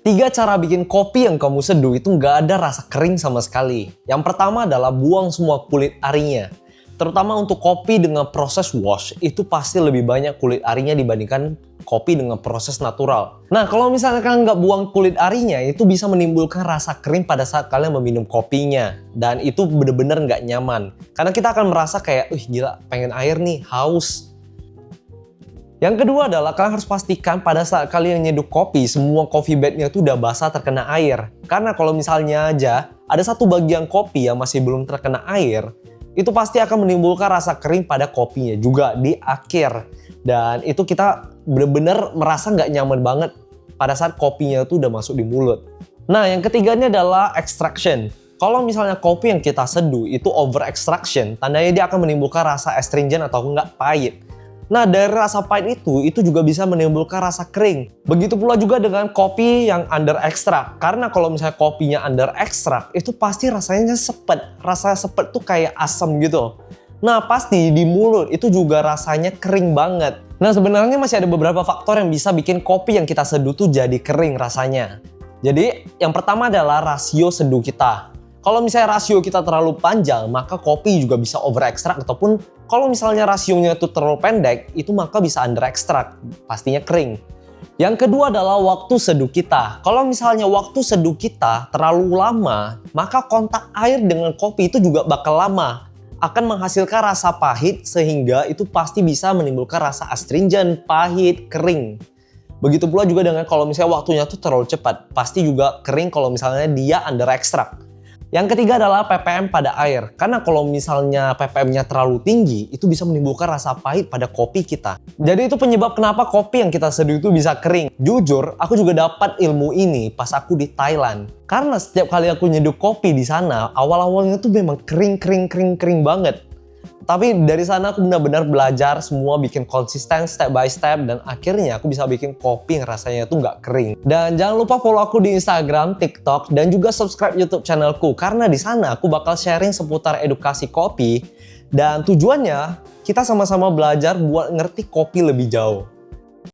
3 cara bikin kopi yang kamu seduh itu nggak ada rasa kering sama sekali. Yang pertama adalah buang semua kulit arinya. Terutama untuk kopi dengan proses wash, itu pasti lebih banyak kulit arinya dibandingkan kopi dengan proses natural. Nah, kalau misalnya kalian nggak buang kulit arinya, itu bisa menimbulkan rasa kering pada saat kalian meminum kopinya. Dan itu bener-bener nggak nyaman. Karena kita akan merasa kayak, gila, pengen air nih, haus. Yang kedua adalah kalian harus pastikan pada saat kalian nyeduh kopi, semua coffee bagnya itu udah basah terkena air. Karena kalau misalnya aja ada satu bagian kopi yang masih belum terkena air, itu pasti akan menimbulkan rasa kering pada kopinya juga di akhir. Dan itu kita bener-bener merasa nggak nyaman banget pada saat kopinya itu udah masuk di mulut. Nah, yang ketiganya adalah extraction. Kalau misalnya kopi yang kita seduh itu over extraction, tandanya dia akan menimbulkan rasa astringent atau enggak pahit. Nah, dari rasa pahit itu juga bisa menimbulkan rasa kering. Begitu pula juga dengan kopi yang under extract. Karena kalau misalnya kopinya under extract, itu pasti rasanya sepet. Rasa sepet tuh kayak asam gitu. Nah, pasti di mulut itu juga rasanya kering banget. Nah, sebenarnya masih ada beberapa faktor yang bisa bikin kopi yang kita seduh tuh jadi kering rasanya. Jadi, yang pertama adalah rasio seduh kita. Kalau misalnya rasio kita terlalu panjang, maka kopi juga bisa over extract, ataupun kalau misalnya rasionya itu terlalu pendek, itu maka bisa under extract, pastinya kering. Yang kedua adalah waktu seduh kita. Kalau misalnya waktu seduh kita terlalu lama, maka kontak air dengan kopi itu juga bakal lama. Akan menghasilkan rasa pahit sehingga itu pasti bisa menimbulkan rasa astringent, pahit, kering. Begitu pula juga dengan kalau misalnya waktunya tuh terlalu cepat, pasti juga kering kalau misalnya dia under extract. Yang ketiga adalah ppm pada air. Karena kalau misalnya ppm-nya terlalu tinggi, itu bisa menimbulkan rasa pahit pada kopi kita. Jadi itu penyebab kenapa kopi yang kita seduh itu bisa kering. Jujur, aku juga dapat ilmu ini pas aku di Thailand. Karena setiap kali aku nyeduh kopi di sana, awal-awalnya tuh memang kering banget. Tapi dari sana aku benar-benar belajar semua, bikin konsisten step by step, dan akhirnya aku bisa bikin kopi yang rasanya tuh nggak kering. Dan jangan lupa follow aku di Instagram, TikTok, dan juga subscribe YouTube channelku, karena di sana aku bakal sharing seputar edukasi kopi, dan tujuannya kita sama-sama belajar buat ngerti kopi lebih jauh.